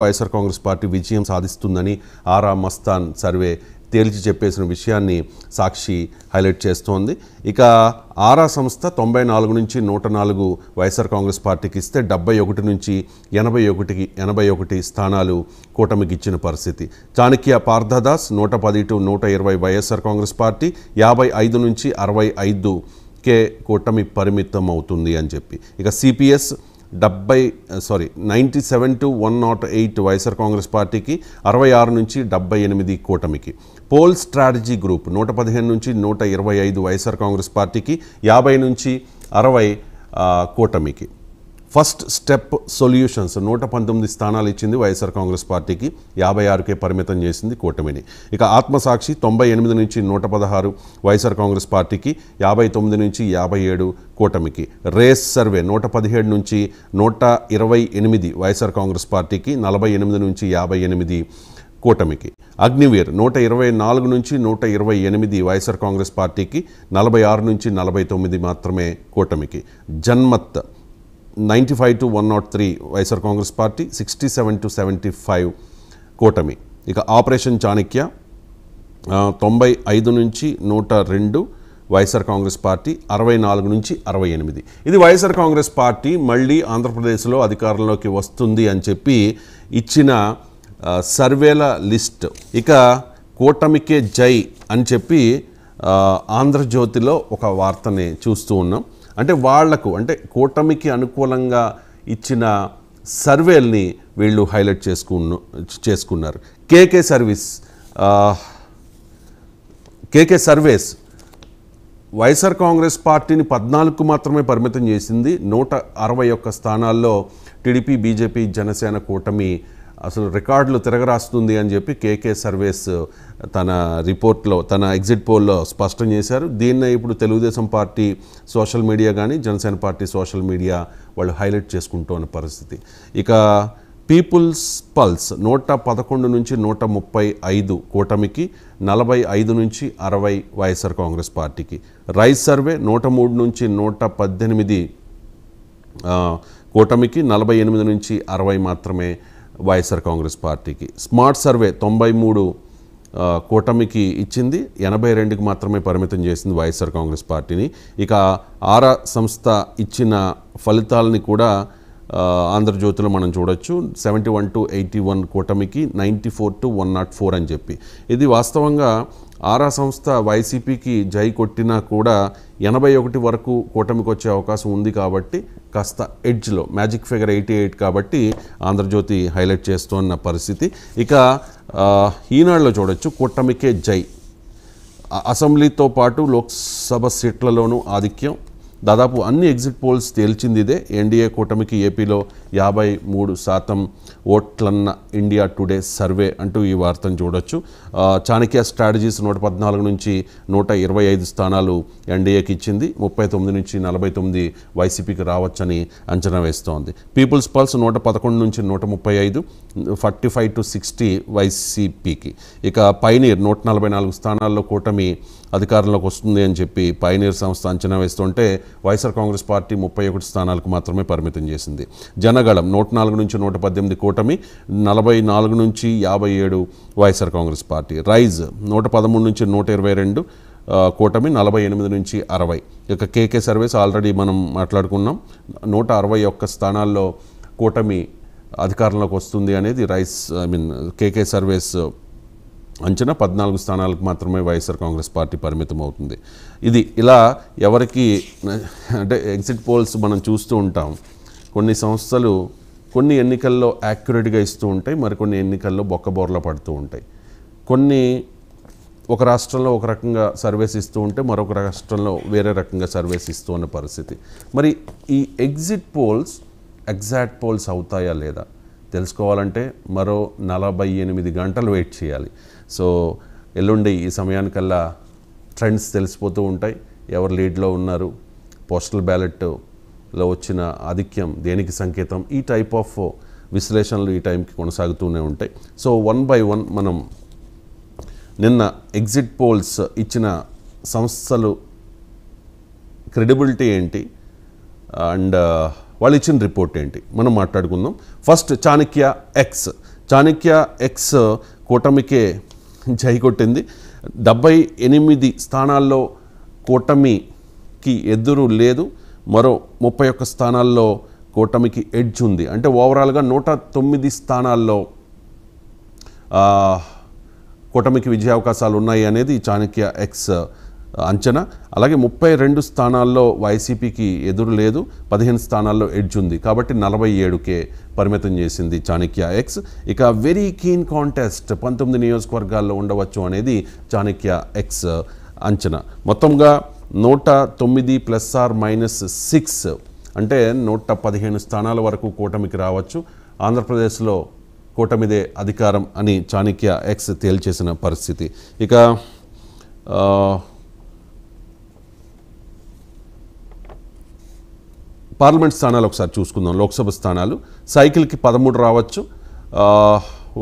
YSR Congress party విజయం సాధిస్తుందని ఆరా Mastan survey తేల్చి చెప్పేసిన విషయాన్ని సాక్షి హైలైట్ చేస్తోంది. ఇక ఆరా సంస్థ 94 నుంచి 104 వైఎస్ఆర్ కాంగ్రెస్ పార్టీకి ఇస్తే 71 నుంచి 81 స్థానాలు కూటమికి ఇచ్చిన పరిస్థితి. చాణక్య పార్థదాస్ 110 to 120 వైఎస్ఆర్ కాంగ్రెస్ పార్టీ, 55 నుంచి 65కే కూటమి పరిమితం అవుతుంది అని చెప్పి. ఇక సిపిఎస్ 97 to 108 వైఎస్ఆర్ కాంగ్రెస్ పార్టీకి, 66 నుంచి 78 కూటమికి. పోల్ స్ట్రాటజీ గ్రూప్ 115 నుంచి 125 వైఎస్ఆర్ కాంగ్రెస్ పార్టీకి, 50 నుంచి 60 కూటమికి. ఫస్ట్ స్టెప్ సొల్యూషన్స్ 119 స్థానాలు ఇచ్చింది వైఎస్ఆర్ కాంగ్రెస్ పార్టీకి, 56కే పరిమితం చేసింది కూటమిని. ఇక ఆత్మసాక్షి 98 నుంచి 116 వైఎస్ఆర్ కాంగ్రెస్ పార్టీకి, 59 నుంచి 57 కూటమికి. రేస్ సర్వే 117 నుంచి 128 వైఎస్ఆర్ కాంగ్రెస్ పార్టీకి, 48 నుంచి 58 కూటమికి. అగ్నివీర్ 124 నుంచి 128 వైఎస్ఆర్ కాంగ్రెస్ పార్టీకి, 46 నుంచి 49 మాత్రమే కూటమికి. Janmat 95 to 103 YSR Congress party, 67 to 75 కూటమి. ఇక ఆపరేషన్ చాణక్య 95 నుంచి 102 వైఎస్ఆర్ కాంగ్రెస్ పార్టీ, 64 నుంచి 68. ఇది వైఎస్ఆర్ కాంగ్రెస్ పార్టీ మళ్ళీ ఆంధ్రప్రదేశ్లో అధికారంలోకి వస్తుంది అని చెప్పి ఇచ్చిన సర్వేల లిస్ట్. ఇక కూటమికే జై అని చెప్పి ఆంధ్రజ్యోతిలో ఒక వార్తని చూస్తూ ఉన్నాం. అంటే వాళ్లకు కూటమికి అనుకూలంగా ఇచ్చిన సర్వేల్ని వీళ్ళు హైలైట్ చేసుకున్నారు. కేకే సర్వేస్ వైఎస్ఆర్ కాంగ్రెస్ పార్టీని 14కు మాత్రమే పరిమితం చేసింది. 161 స్థానాల్లో టీడీపీ, బీజేపీ, జనసేన కూటమి అసలు రికార్డులు తిరగరాస్తుంది అని చెప్పి కేకే సర్వేస్ తన రిపోర్ట్లో, తన ఎగ్జిట్ పోల్లో స్పష్టం చేశారు. దీన్నే ఇప్పుడు తెలుగుదేశం పార్టీ సోషల్ మీడియా కానీ, జనసేన పార్టీ సోషల్ మీడియా వాళ్ళు హైలైట్ చేసుకుంటున్న పరిస్థితి. ఇక పీపుల్స్ పల్స్ 111 నుంచి 135 కూటమికి, 45 నుంచి 60 వైఎస్ఆర్ కాంగ్రెస్ పార్టీకి. రైస్ సర్వే 103 నుంచి 118 కూటమికి, 48 నుంచి 60 మాత్రమే వైఎస్ఆర్ కాంగ్రెస్ పార్టీకి. స్మార్ట్ సర్వే 93 కూటమికి ఇచ్చింది, 82కి మాత్రమే పరిమితం చేసింది వైఎస్ఆర్ కాంగ్రెస్ పార్టీని. ఇక ఆరా సంస్థ ఇచ్చిన ఫలితాలని కూడా ఆంధ్రజ్యోతిలో మనం చూడొచ్చు. 71 to 81 కూటమికి, 94 to 104 అని చెప్పి. ఇది వాస్తవంగా ఆరా సంస్థ వైసీపీకి జై కొట్టినా కూడా 81 వరకు కూటమికి వచ్చే అవకాశం ఉంది కాబట్టి కాస్త ఎడ్జ్లో మ్యాజిక్ ఫిగర్ 88 కాబట్టి ఆంధ్రజ్యోతి హైలైట్ చేస్తున్న పరిస్థితి. ఇక ఈనాడులో చూడొచ్చు కూటమికే జై. అసెంబ్లీతో పాటు లోక్సభ సీట్లలోనూ ఆధిక్యం. దాదాపు అన్ని ఎగ్జిట్ పోల్స్ తేల్చింది ఇదే. ఎన్డీఏ కూటమికి ఏపీలో 53% ఓట్లన్న ఇండియా టుడే సర్వే అంటూ ఈ వార్తను చూడొచ్చు. చాణక్య స్ట్రాటజీస్ 114 నుంచి 125 స్థానాలు ఎన్డీఏకి ఇచ్చింది, 39 నుంచి 49 వైసీపీకి రావచ్చని అంచనా వేస్తోంది. పీపుల్స్ పల్స్ 111 నుంచి 135, 45 to 60 వైసీపీకి. ఇక పైనీర్ 144 స్థానాల్లో కూటమి అధికారంలోకి వస్తుంది అని చెప్పి పైనీర్ సంస్థ అంచనా వేస్తుంటే వైఎస్ఆర్ కాంగ్రెస్ పార్టీ 31 స్థానాలకు మాత్రమే పరిమితం చేసింది. జనగళం 104 నుంచి 118 కూటమి, 44 నుంచి 57 వైఎస్ఆర్ కాంగ్రెస్ పార్టీ. రైజ్ 113 నుంచి 122 కూటమి, 48 నుంచి 60. ఇక కేకే సర్వేస్ ఆల్రెడీ మనం మాట్లాడుకున్నాం. 161 స్థానాల్లో కూటమి అధికారంలోకి వస్తుంది అనేది కేకే సర్వేస్ అంచనా. 14 స్థానాలకు మాత్రమే వైఎస్ఆర్ కాంగ్రెస్ పార్టీ పరిమితం అవుతుంది. ఇది ఇలా ఎవరికి ఎగ్జిట్ పోల్స్ మనం చూస్తూ ఉంటాం. కొన్ని సంస్థలు కొన్ని ఎన్నికల్లో యాక్యురేట్గా ఇస్తూ ఉంటాయి, మరికొన్ని ఎన్నికల్లో బొక్కబోర్ల పడుతూ ఉంటాయి. కొన్ని ఒక రాష్ట్రంలో ఒక రకంగా సర్వేస్ ఇస్తూ ఉంటే మరొక రాష్ట్రంలో వేరే రకంగా సర్వేస్ ఇస్తూ ఉన్న పరిస్థితి. మరి ఈ ఎగ్జిట్ పోల్స్ ఎగ్జాక్ట్ పోల్స్ అవుతాయా లేదా తెలుసుకోవాలంటే మరో 48 గంటలు వెయిట్ చేయాలి. సో ఎల్లుండి ఈ సమయానికల్లా ట్రెండ్స్ తెలిసిపోతూ ఉంటాయి. ఎవరు లీడ్లో ఉన్నారు, పోస్టల్ బ్యాలెట్లో వచ్చిన ఆధిక్యం దేనికి సంకేతం, ఈ టైప్ ఆఫ్ విశ్లేషణలు ఈ టైంకి కొనసాగుతూనే ఉంటాయి. సో 1 by 1 మనం నిన్న ఎగ్జిట్ పోల్స్ ఇచ్చిన సంస్థలు క్రెడిబిలిటీ ఏంటి అండ్ వాళ్ళు ఇచ్చిన రిపోర్ట్ ఏంటి మనం మాట్లాడుకుందాం. First Chanakya X Chanakya X కూటమికే జై కొట్టింది. 78 స్థానాల్లో కూటమికి ఎదురు లేదు. మరో 31 స్థానాల్లో కూటమికి ఎడ్జ్ ఉంది. అంటే ఓవరాల్గా 109 స్థానాల్లో కూటమికి విజయావకాశాలు ఉన్నాయి అనేది చాణక్య ఎక్స్ అంచనా. అలాగే 32 స్థానాల్లో వైసీపీకి ఎదురు లేదు, 15 స్థానాల్లో ఎడ్జ్ ఉంది. కాబట్టి 47కే పరిమితం చేసింది చాణక్య ఎక్స్. ఇక వెరీ కీన్ కాంటెస్ట్ 19 నియోజకవర్గాల్లో ఉండవచ్చు అనేది చాణక్య ఎక్స్ అంచనా. మొత్తంగా 109 ±6 అంటే 115 స్థానాల వరకు కూటమికి రావచ్చు. ఆంధ్రప్రదేశ్లో కూటమిదే అధికారం అని చాణక్య ఎక్స్ తేల్చేసిన పరిస్థితి. ఇక పార్లమెంట్ స్థానాలు ఒకసారి చూసుకుందాం. లోక్సభ స్థానాలు సైకిల్కి 13 రావచ్చు.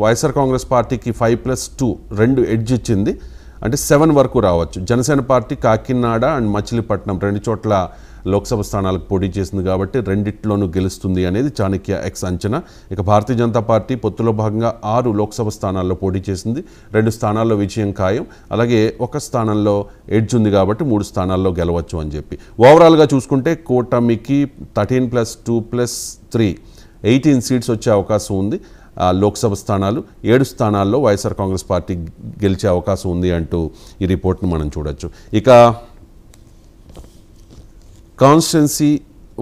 వైఎస్ఆర్ కాంగ్రెస్ పార్టీకి 5+2 2 ఎడ్జ్ ఇచ్చింది, అంటే 7 వరకు రావచ్చు. జనసేన పార్టీ కాకినాడ అండ్ మచిలీపట్నం 2 చోట్ల లోక్సభ స్థానాలకు పోటీ చేసింది కాబట్టి రెండిట్లోనూ గెలుస్తుంది అనేది చాణక్య ఎక్స్ అంచనా. ఇక భారతీయ జనతా పార్టీ పొత్తులో భాగంగా 6 లోక్సభ స్థానాల్లో పోటీ చేసింది, 2 స్థానాల్లో విజయం ఖాయం. అలాగే 1 స్థానంలో ఎడ్జ్ ఉంది కాబట్టి 3 స్థానాల్లో గెలవచ్చు అని చెప్పి. ఓవరాల్గా చూసుకుంటే కూటమికి 13+2+3 18 సీట్స్ వచ్చే అవకాశం ఉంది. లోక్సభ స్థానాలు 7 స్థానాల్లో వైఎస్ఆర్ కాంగ్రెస్ పార్టీ గెలిచే అవకాశం ఉంది అంటూ ఈ రిపోర్ట్ను మనం చూడొచ్చు. ఇక కాన్స్టిట్యున్సీ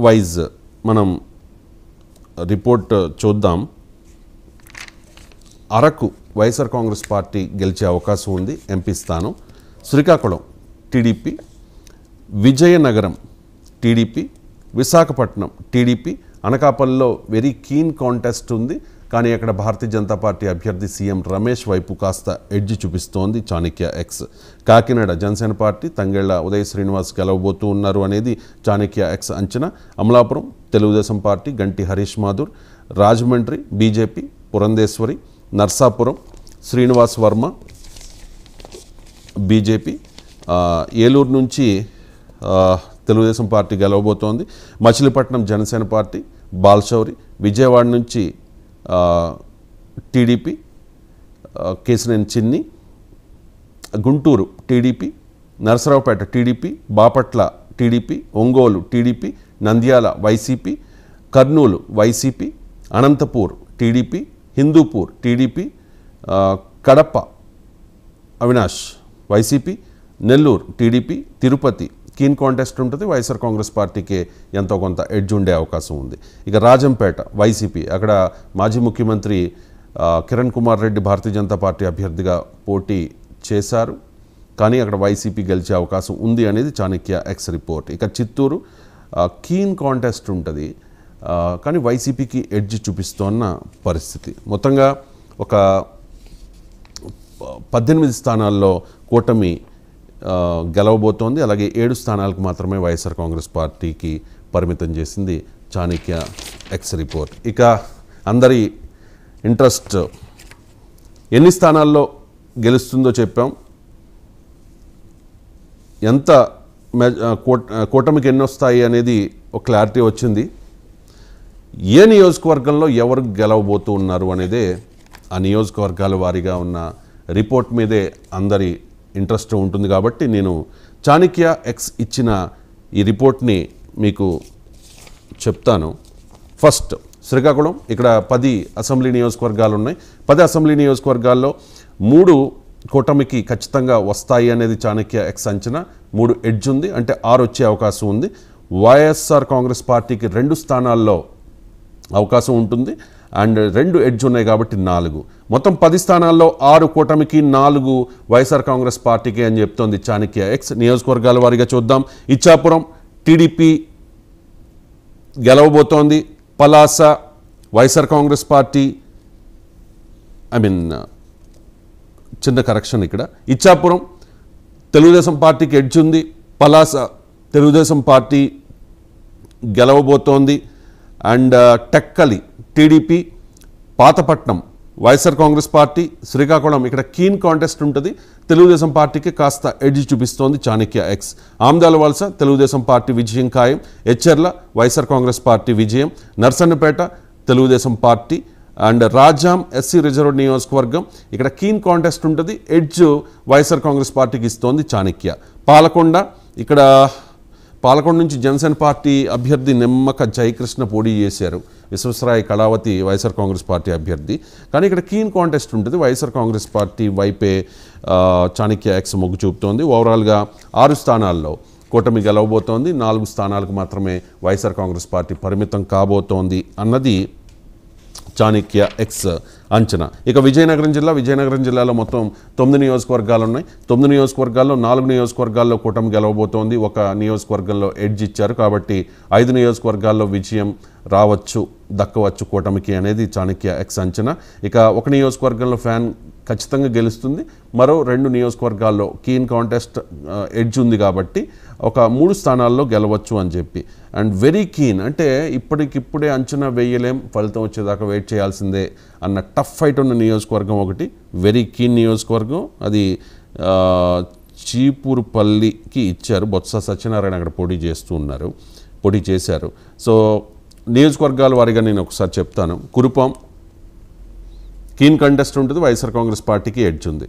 వైజ్ మనం రిపోర్ట్ చూద్దాం. అరకు వైఎస్ఆర్ కాంగ్రెస్ పార్టీ గెలిచే అవకాశం ఉంది ఎంపీ స్థానం. Srikakulam TDP, Vizianagaram TDP, Visakhapatnam TDP. అనకాపల్లిలో వెరీ కీన్ కాంటెస్ట్ ఉంది, కానీ అక్కడ భారతీయ జనతా పార్టీ అభ్యర్థి సీఎం రమేష్ వైపు కాస్త ఎడ్జ్ చూపిస్తోంది చాణక్య ఎక్స్. కాకినాడ జనసేన పార్టీ తంగెళ్ల ఉదయ్ శ్రీనివాస్ గెలవబోతూ ఉన్నారు అనేది చాణక్య ఎక్స్ అంచనా. అమలాపురం తెలుగుదేశం పార్టీ గంటి హరీష్ మాధుర్, రాజమండ్రి బీజేపీ పురంధేశ్వరి, నర్సాపురం శ్రీనివాస్ వర్మ బీజేపీ, ఏలూరు నుంచి తెలుగుదేశం పార్టీ గెలవబోతోంది. మచిలీపట్నం జనసేన పార్టీ బాల్శౌరి, విజయవాడ నుంచి టీడీపీ కేసినేని చిన్ని, Guntur TDP, Narasaraopet TDP, Bapatla TDP, Ongole TDP, Nandyal YCP, Kurnool YCP, Anantapur TDP, Hindupur TDP, Kadapa Avinash YCP, Nellore TDP, Tirupati keen contest ఉంటుంది. వైఎస్ఆర్ కాంగ్రెస్ పార్టీకి ఎంతో కొంత ఎడ్జ్ ఉండే అవకాశం ఉంది. ఇక రాజంపేట వైసీపీ, అక్కడ మాజీ ముఖ్యమంత్రి కిరణ్ కుమార్ రెడ్డి భారతీయ జనతా పార్టీ అభ్యర్థిగా పోటీ చేశారు, కానీ అక్కడ వైసీపీ గెలిచే అవకాశం ఉంది అనేది చాణక్య ఎక్స్ రిపోర్ట్. ఇక చిత్తూరు కీన్ కాంటెస్ట్ ఉంటుంది, కానీ వైసీపీకి ఎడ్జ్ చూపిస్తోన్న పరిస్థితి. మొత్తంగా ఒక 18 స్థానాల్లో కూటమి గెలవబోతోంది. అలాగే 7 స్థానాలకు మాత్రమే వైఎస్ఆర్ కాంగ్రెస్ పార్టీకి పరిమితం చేసింది చాణక్య ఎక్స్ రిపోర్ట్. ఇక అందరి ఇంట్రెస్ట్ ఎన్ని స్థానాల్లో గెలుస్తుందో చెప్పాం, ఎంత కూటమికి ఎన్ని వస్తాయి అనేది ఒక క్లారిటీ వచ్చింది. ఏ నియోజకవర్గంలో ఎవరు గెలవబోతూ ఉన్నారు అనేదే ఆ నియోజకవర్గాల వారీగా ఉన్న రిపోర్ట్ మీదే అందరి ఇంట్రెస్ట్ ఉంటుంది. కాబట్టి నేను చాణక్య ఎక్స్ ఇచ్చిన ఈ రిపోర్ట్ని మీకు చెప్తాను. ఫస్ట్ శ్రీకాకుళం, ఇక్కడ 10 అసెంబ్లీ నియోజకవర్గాలు ఉన్నాయి. 10 అసెంబ్లీ నియోజకవర్గాల్లో 3 కూటమికి ఖచ్చితంగా వస్తాయి అనేది చాణక్య ఎక్స్ అంచనా. 3 ఎడ్జ్ ఉంది, అంటే 6 వచ్చే అవకాశం ఉంది. వైఎస్ఆర్ కాంగ్రెస్ పార్టీకి 2 స్థానాల్లో అవకాశం ఉంటుంది, అండ్ 2 ఎడ్జ్ ఉన్నాయి కాబట్టి 4. మొత్తం 10 స్థానాల్లో 6 కూటమికి, 4 వైఎస్ఆర్ కాంగ్రెస్ పార్టీకి అని చెప్తోంది చాణక్య ఎక్స్. నియోజకవర్గాల వారీగా చూద్దాం. ఇచ్చాపురం టీడీపీ గెలవబోతోంది. పలాస వైఎస్ఆర్ కాంగ్రెస్ పార్టీ, చిన్న కరెక్షన్ ఇక్కడ, ఇచ్చాపురం తెలుగుదేశం పార్టీకి ఎడ్జ్ ఉంది, పలాస తెలుగుదేశం పార్టీ గెలవబోతోంది. And Tekkali TDP, Pathapatnam YSR Congress party, Srikakulam ఇక్కడ కీన్ కాంటెస్ట్ ఉంటుంది, తెలుగుదేశం పార్టీకి కాస్త ఎడ్జ్ చూపిస్తోంది చాణక్య ఎక్స్. ఆమ్దాల వలస తెలుగుదేశం పార్టీ విజయం ఖాయం, ఎచ్చెర్ల వైఎస్ఆర్ కాంగ్రెస్ పార్టీ విజయం, Narasannapeta Telugu Desam party, and Rajam SC reserved నియోజకవర్గం, ఇక్కడ కీన్ కాంటెస్ట్ ఉంటుంది. ఎడ్జ్ వైఎస్ఆర్ కాంగ్రెస్ పార్టీకి ఇస్తోంది చాణక్య. పాలకొండ, ఇక్కడ పాలకొండ నుంచి జనసేన పార్టీ అభ్యర్థి నిమ్మక జయకృష్ణ పోటీ చేశారు. విశ్వేశ్వరరాయ కళావతి వైఎస్ఆర్ కాంగ్రెస్ పార్టీ అభ్యర్థి. కానీ ఇక్కడ కీన్ కాంటెస్ట్ ఉంటుంది. వైఎస్ఆర్ కాంగ్రెస్ పార్టీ వైపే చాణక్య ఎక్స్ మొగ్గు చూపుతోంది. ఓవరాల్గా 6 స్థానాల్లో కూటమి గెలవబోతోంది. 4 స్థానాలకు మాత్రమే వైఎస్ఆర్ కాంగ్రెస్ పార్టీ పరిమితం కాబోతోంది అన్నది చాణక్య ఎక్స్ అంచనా. ఇక విజయనగరం జిల్లాలో మొత్తం 9 నియోజకవర్గాలు ఉన్నాయి. 9 నియోజకవర్గాల్లో 4 నియోజకవర్గాల్లో కూటమి గెలవబోతోంది. ఒక నియోజకవర్గంలో ఎడ్జ్ ఇచ్చారు కాబట్టి 5 నియోజకవర్గాల్లో విజయం దక్కవచ్చు కూటమికి అనేది చాణక్య ఎక్స్ అంచనా. ఇక ఒక నియోజకవర్గంలో ఫ్యాన్ ఖచ్చితంగా గెలుస్తుంది. మరో 2 నియోజకవర్గాల్లో కీన్ కాంటెస్ట్ ఎడ్జ్ ఉంది కాబట్టి ఒక 3 స్థానాల్లో గెలవచ్చు అని చెప్పి. అండ్ వెరీ కీన్ అంటే ఇప్పటికిప్పుడే అంచనా వేయలేం, ఫలితం వచ్చేదాకా వెయిట్ చేయాల్సిందే అన్న టఫ్ ఫైట్ ఉన్న నియోజకవర్గం ఒకటి వెరీ కీన్ నియోజకవర్గం. అది చీపురుపల్లికి ఇచ్చారు. బొత్స సత్యనారాయణ అక్కడ పోటీ చేశారు. సో నియోజకవర్గాల వారిగా నేను ఒకసారి చెప్తాను. కురుపాం కీన్ కంటెస్ట్ ఉంటుంది, వైఎస్ఆర్ కాంగ్రెస్ పార్టీకి ఎడ్జ్ ఉంది.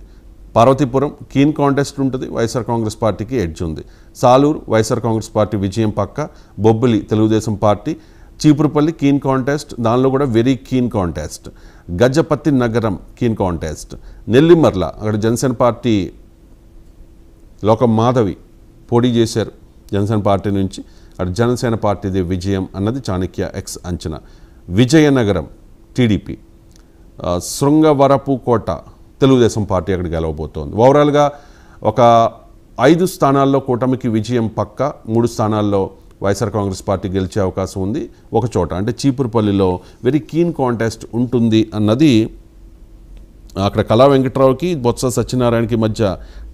పార్వతీపురం కీన్ కాంటెస్ట్ ఉంటుంది, వైఎస్ఆర్ కాంగ్రెస్ పార్టీకి ఎడ్జ్ ఉంది. సాలూరు వైఎస్ఆర్ కాంగ్రెస్ పార్టీ విజయం పక్క. Bobbili Telugu Desam party. Cheepurupalli keen contest, దానిలో కూడా వెరీ కీన్ కాంటెస్ట్. గజపతి నగరం కీన్ కాంటెస్ట్. నెల్లిమర్ల అక్కడ జనసేన పార్టీ లోకం మాధవి పోటీ చేశారు జనసేన పార్టీ నుంచి. అక్కడ జనసేన పార్టీది విజయం అన్నది చాణక్య ఎక్స్ అంచనా. విజయనగరం టీడీపీ. శృంగవరపుకోట తెలుగుదేశం పార్టీ అక్కడ గెలవబోతోంది. ఓవరాల్గా ఒక 5 స్థానాల్లో కూటమికి విజయం పక్క. 3 స్థానాల్లో వైఎస్ఆర్ కాంగ్రెస్ పార్టీ గెలిచే అవకాశం ఉంది. ఒక చోట అంటే చీపురుపల్లిలో వెరీ కీన్ కాంటెస్ట్ ఉంటుంది అన్నది. అక్కడ కళా వెంకట్రావుకి బొత్స సత్యనారాయణకి మధ్య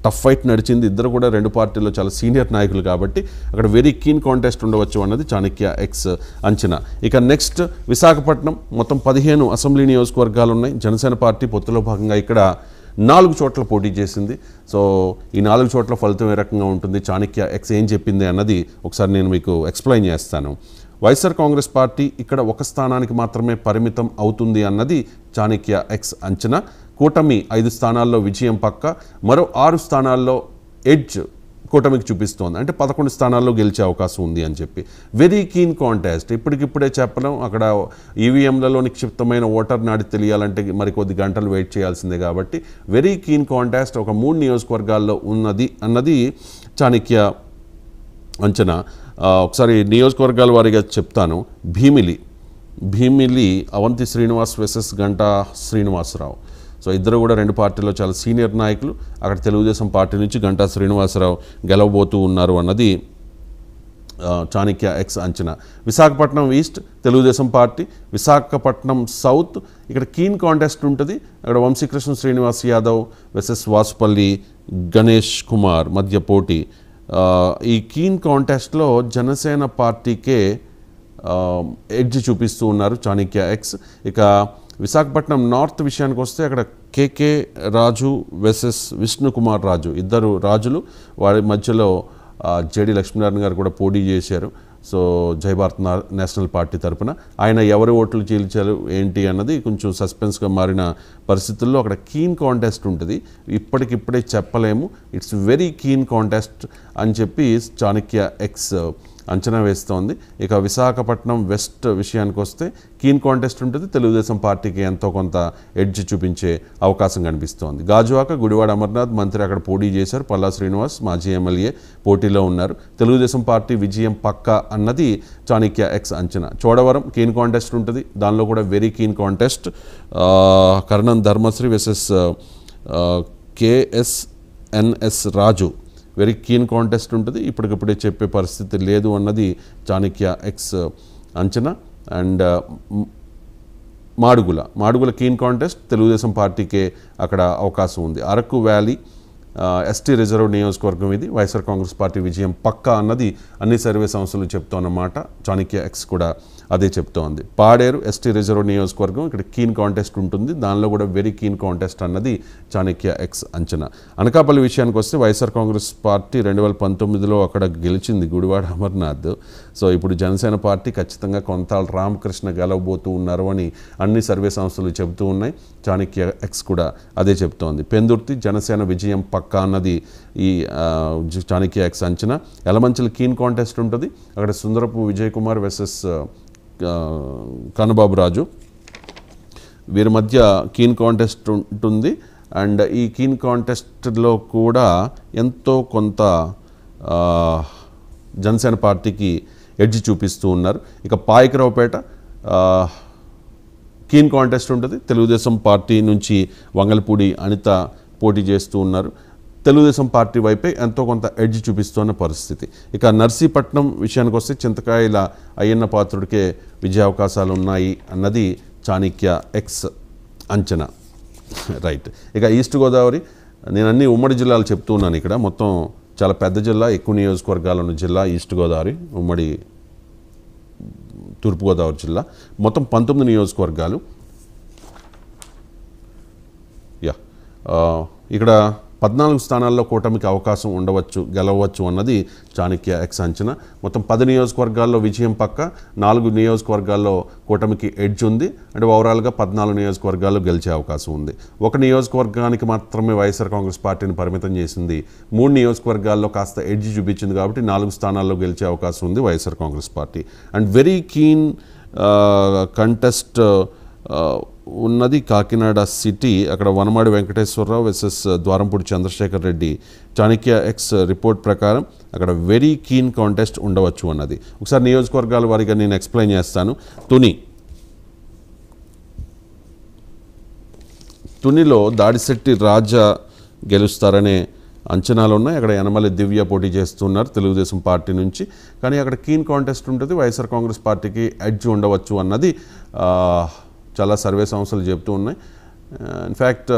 టఫ్ ఫైట్ నడిచింది. ఇద్దరు కూడా 2 పార్టీల్లో చాలా సీనియర్ నాయకులు కాబట్టి అక్కడ వెరీ కీన్ కాంటెస్ట్ ఉండవచ్చు అన్నది చాణక్య ఎక్స్ అంచనా. ఇక నెక్స్ట్ విశాఖపట్నం మొత్తం 15 అసెంబ్లీ నియోజకవర్గాలు ఉన్నాయి. జనసేన పార్టీ పొత్తులో భాగంగా ఇక్కడ 4 చోట్ల పోటీ చేసింది. సో ఈ 4 చోట్ల ఫలితం ఏ రకంగా ఉంటుంది, చాణక్య ఎక్స్ ఏం చెప్పింది అన్నది ఒకసారి నేను మీకు ఎక్స్ప్లెయిన్ చేస్తాను. వైఎస్ఆర్ కాంగ్రెస్ పార్టీ ఇక్కడ 1 స్థానానికి మాత్రమే పరిమితం అవుతుంది అన్నది చాణక్య ఎక్స్ అంచనా. కూటమి 5 స్థానాల్లో విజయం పక్క. మరో 6 స్థానాల్లో ఎడ్జ్ కూటమికి చూపిస్తోంది. అంటే 11 స్థానాల్లో గెలిచే అవకాశం ఉంది అని చెప్పి. వెరీ కీన్ కాంటెస్ట్ ఇప్పటికిప్పుడే చెప్పడం. అక్కడ ఈవీఎంలలో నిక్షిప్తమైన ఓటర్ నాడి తెలియాలంటే మరికొద్ది గంటలు వెయిట్ చేయాల్సిందే కాబట్టి వెరీ కీన్ కాంటెస్ట్ ఒక 3 నియోజకవర్గాల్లో ఉన్నది అన్నది చాణక్య అంచనా. ఒకసారి నియోజకవర్గాల వారిగా చెప్తాను. భీమిలి అవంతి శ్రీనివాస్ వర్సెస్ గంటా శ్రీనివాసరావు. సో ఇద్దరు కూడా 2 పార్టీల్లో చాలా సీనియర్ నాయకులు. అక్కడ తెలుగుదేశం పార్టీ నుంచి గంటా శ్రీనివాసరావు గెలవబోతూ ఉన్నారు అన్నది చాణక్య ఎక్స్ అంచనా. Visakhapatnam east Telugu Desam party. Visakhapatnam south ఇక్కడ కీన్ కాంటెస్ట్ ఉంటుంది. అక్కడ వంశీకృష్ణ శ్రీనివాస్ యాదవ్ వర్సెస్ వాసుపల్లి గణేష్ కుమార్ మధ్య పోటీ. ఈ కీన్ కాంటెస్ట్లో జనసేన పార్టీకే ఎడ్జ్ చూపిస్తూ ఉన్నారు చాణక్య ఎక్స్. ఇక విశాఖపట్నం నార్త్ విషయానికి వస్తే అక్కడ కేకే రాజు వర్సెస్ విష్ణుకుమార్ రాజు, ఇద్దరు రాజులు. వారి మధ్యలో జేడి లక్ష్మీనారాయణ గారు కూడా పోటీ చేశారు. సో జై భారత్ నేషనల్ పార్టీ తరఫున ఆయన ఎవరి ఓట్లు చీల్చారు ఏంటి అన్నది కొంచెం సస్పెన్స్గా మారిన పరిస్థితుల్లో అక్కడ కీన్ కాంటెస్ట్ ఉంటుంది. ఇప్పటికిప్పుడే చెప్పలేము. ఇట్స్ వెరీ కీన్ కాంటెస్ట్ అని చెప్పి చాణక్య ఎక్స్ అంచనా వేస్తోంది. ఇక విశాఖపట్నం వెస్ట్ విషయానికి వస్తే కీన్ కాంటెస్ట్ ఉంటుంది. తెలుగుదేశం పార్టీకి ఎంతో కొంత ఎడ్జ్ చూపించే అవకాశం కనిపిస్తోంది. గాజువాక గుడివాడ అమర్నాథ్ మంత్రి అక్కడ పోటీ చేశారు. పల్లా శ్రీనివాస్ మాజీ ఎమ్మెల్యే పోటీలో ఉన్నారు. తెలుగుదేశం పార్టీ విజయం పక్కా అన్నది చాణక్య ఎక్స్ అంచనా. చోడవరం కీన్ కాంటెస్ట్ ఉంటుంది. దానిలో కూడా వెరీ కీన్ కాంటెస్ట్. కర్ణం ధర్మశ్రీ వర్సెస్ కేఎస్ఎన్ఎస్ రాజు వెరీ కీన్ కాంటెస్ట్ ఉంటుంది. ఇప్పటికిప్పుడే చెప్పే పరిస్థితి లేదు అన్నది చాణక్య ఎక్స్ అంచనా. And Madugula keen contest Telugu Desam పార్టీకే అక్కడ అవకాశం ఉంది. అరకు వ్యాలీ ఎస్టీ రిజర్వ్ నియోజకవర్గం ఇది. వైఎస్ఆర్ కాంగ్రెస్ పార్టీ విజయం పక్కా అన్నది అన్ని సర్వే సంస్థలు చెప్తోన్నమాట. చాణక్య ఎక్స్ కూడా అదే చెప్తోంది. పాడేరు ఎస్టీ రిజర్వ్ నియోజకవర్గం, ఇక్కడ కీన్ కాంటెస్ట్ ఉంటుంది, దానిలో కూడా వెరీ కీన్ కాంటెస్ట్ అన్నది చాణక్య ఎక్స్ అంచనా. అనకాపల్లి విషయానికి వస్తే వైఎస్ఆర్ కాంగ్రెస్ పార్టీ 2019లో అక్కడ గెలిచింది గుడివాడ అమర్నాథ్. సో ఇప్పుడు జనసేన పార్టీ ఖచ్చితంగా కొంతాళ రామకృష్ణ గెలవబోతూ ఉన్నారు అని అన్ని సర్వే సంస్థలు చెబుతూ ఉన్నాయి. చాణక్య ఎక్స్ కూడా అదే చెప్తోంది. పెందుర్తి జనసేన విజయం పక్కా అన్నది ఈ చాణక్య ఎక్స్ అంచనా. ఎలమంచిల కీన్ కాంటెస్ట్ ఉంటుంది, అక్కడ సుందరపు విజయ్ కుమార్ వర్సెస్ కన్నబాబు రాజు, వీరి మధ్య కీన్ కాంటెస్ట్ ఉంటుంది. అండ్ ఈ కీన్ కాంటెస్ట్లో కూడా ఎంతో కొంత జనసేన పార్టీకి ఎడ్జ్ చూపిస్తూ ఉన్నారు. ఇక పాయకరావుపేట కీన్ కాంటెస్ట్ ఉంటుంది, తెలుగుదేశం పార్టీ నుంచి వంగలపూడి అనిత పోటీ చేస్తూ ఉన్నారు. తెలుగుదేశం పార్టీ వైపే ఎంతో కొంత ఎడ్జ్ చూపిస్తున్న పరిస్థితి. ఇక నర్సీపట్నం విషయానికి వస్తే చింతకాయల అయ్యన్న పాత్రుడికే విజయావకాశాలు ఉన్నాయి అన్నది చాణక్య ఎక్స్ అంచనా. రైట్. ఇక ఈస్ట్ గోదావరి, నేను అన్ని ఉమ్మడి జిల్లాలు చెప్తూ ఉన్నాను. ఇక్కడ మొత్తం చాలా పెద్ద జిల్లా, ఎక్కువ నియోజకవర్గాలు ఉన్న జిల్లా ఈస్ట్ గోదావరి, ఉమ్మడి తూర్పుగోదావరి జిల్లా. మొత్తం 19 నియోజకవర్గాలు. ఇక్కడ 14 స్థానాల్లో కూటమికి అవకాశం ఉండవచ్చు, గెలవచ్చు అన్నది చాణక్య ఎక్స్ అంచనా. మొత్తం 10 నియోజకవర్గాల్లో విజయం పక్క, 4 నియోజకవర్గాల్లో కూటమికి ఎడ్జ్ ఉంది. అంటే ఓవరాల్గా 14 నియోజకవర్గాల్లో గెలిచే అవకాశం ఉంది. ఒక నియోజకవర్గానికి మాత్రమే వైఎస్ఆర్ కాంగ్రెస్ పార్టీని పరిమితం చేసింది, 3 నియోజకవర్గాల్లో కాస్త ఎడ్జ్ చూపించింది కాబట్టి 4 స్థానాల్లో గెలిచే అవకాశం ఉంది YSR Congress Party. And very keen contest ఉన్నది కాకినాడ సిటీ, అక్కడ Vanamadi Venkateswararao versus Dwarampudi Chandrasekhar Reddy. Chanakya X report ప్రకారం అక్కడ వెరీ కీన్ కాంటెస్ట్ ఉండవచ్చు అన్నది. ఒకసారి నియోజకవర్గాల వారిగా నేను ఎక్స్ప్లెయిన్ చేస్తాను. తునిలో దాడిశెట్టి రాజా గెలుస్తారనే అంచనాలు ఉన్నాయి. అక్కడ యనమల దివ్య పోటీ చేస్తున్నారు తెలుగుదేశం పార్టీ నుంచి. కానీ అక్కడ కీన్ కాంటెస్ట్ ఉంటుంది, వైఎస్ఆర్ కాంగ్రెస్ పార్టీకి ఎడ్జ్ ఉండవచ్చు అన్నది చాలా సర్వే సంస్థలు చెప్తూ ఉన్నాయి. ఇన్ఫ్యాక్ట్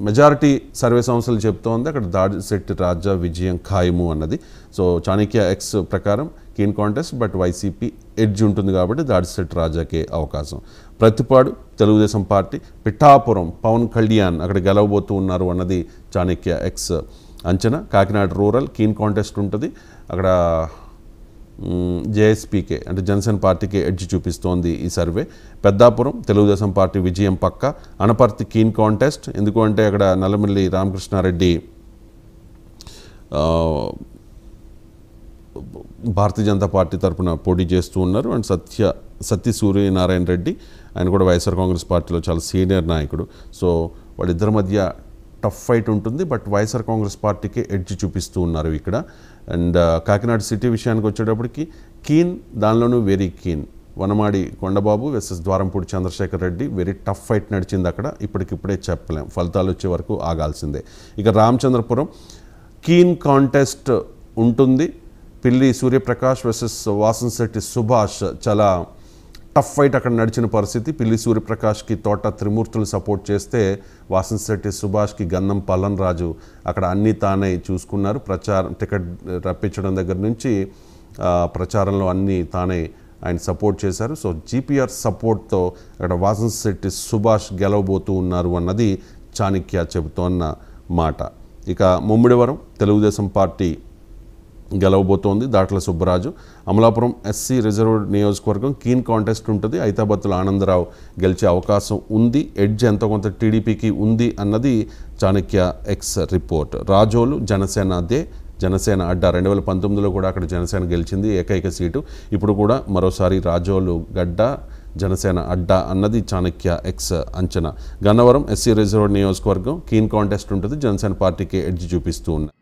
మెజారిటీ సర్వే సంస్థలు చెప్తోంది అక్కడ దాడిశెట్టి రాజా విజయం ఖాయము అన్నది. సో చాణక్య ఎక్స్ ప్రకారం keen contest, but YCP edge ఉంటుంది కాబట్టి దాడిశెట్టి రాజాకే అవకాశం. ప్రతిపాడు తెలుగుదేశం పార్టీ, పిఠాపురం పవన్ కళ్యాణ్ అక్కడ గెలవబోతూ ఉన్నారు అన్నది చాణక్య ఎక్స్ అంచనా. కాకినాడ రూరల్ కీన్ కాంటెస్ట్ ఉంటుంది, అక్కడ జేఎస్పీకే అంటే జనసేన పార్టీకి ఎడ్జ్ చూపిస్తోంది ఈ సర్వే. పెద్దాపురం తెలుగుదేశం పార్టీ విజయం పక్క. అనపర్తి కీన్ కాంటెస్ట్, ఎందుకంటే అక్కడ నల్లమిల్లి రామకృష్ణారెడ్డి భారతీయ జనతా పార్టీ తరఫున పోటీ చేస్తూ ఉన్నారు. అండ్ సత్య సూర్యనారాయణ రెడ్డి, ఆయన కూడా వైఎస్ఆర్ కాంగ్రెస్ పార్టీలో చాలా సీనియర్ నాయకుడు. సో వాళ్ళిద్దరి మధ్య టఫ్ ఫైట్ ఉంటుంది, బట్ వైఎస్ఆర్ కాంగ్రెస్ పార్టీకి ఎడ్జ్ చూపిస్తూ ఉన్నారు ఇక్కడ. అండ్ కాకినాడ సిటీ విషయానికి వచ్చేటప్పటికి కీన్, దానిలోనూ very keen. Vanamadi Kondababu versus Dwarampudi Chandrasekhar Reddy, very tough fight నడిచింది అక్కడ. ఇప్పటికిప్పుడే చెప్పలేం, ఫలితాలు వచ్చే వరకు ఆగాల్సిందే. ఇక రామచంద్రపురం కీన్ కాంటెస్ట్ ఉంటుంది, పిల్లి సూర్యప్రకాష్ వర్సెస్ వాసంశెట్టి సుభాష్, చాలా టఫ్ ఫైట్ అక్కడ నడిచిన పరిస్థితి. పిల్లి సూర్యప్రకాష్కి తోట త్రిమూర్తులు సపోర్ట్ చేస్తే వాసంశెట్టి సుభాష్కి గంధం పల్లన్ రాజు అక్కడ అన్నీ తానే చూసుకున్నారు. టికెట్ రప్పించడం దగ్గర నుంచి ప్రచారంలో అన్నీ తానే ఆయన సపోర్ట్ చేశారు. సో జీపీఆర్ సపోర్ట్తో అక్కడ వాసంశెట్టి సుభాష్ గెలవబోతూ ఉన్నారు అన్నది చాణక్య చెబుతోన్న మాట. ఇక ముమ్మిడివరం తెలుగుదేశం పార్టీ గెలవబోతోంది, దాట్ల సుబ్బరాజు. అమలాపురం ఎస్సీ రిజర్వ్ నియోజకవర్గం కీన్ కాంటెస్ట్ ఉంటుంది, ఐతాబత్తుల ఆనందరావు గెలిచే అవకాశం ఉంది. ఎడ్జ్ ఎంత కొంత టీడీపీకి ఉంది అన్నది చాణక్య ఎక్స్ రిపోర్ట్. రాజోలు జనసేన అడ్డా, 2019లో కూడా అక్కడ జనసేన గెలిచింది, ఏకైక సీటు. ఇప్పుడు కూడా మరోసారి రాజోలు గడ్డ, జనసేన అడ్డా అన్నది చాణక్య ఎక్స్ అంచనా. గన్నవరం ఎస్సీ రిజర్వ్ నియోజకవర్గం కీన్ కాంటెస్ట్ ఉంటుంది, జనసేన పార్టీకి ఎడ్జ్ చూపిస్తూ ఉన్నాయి.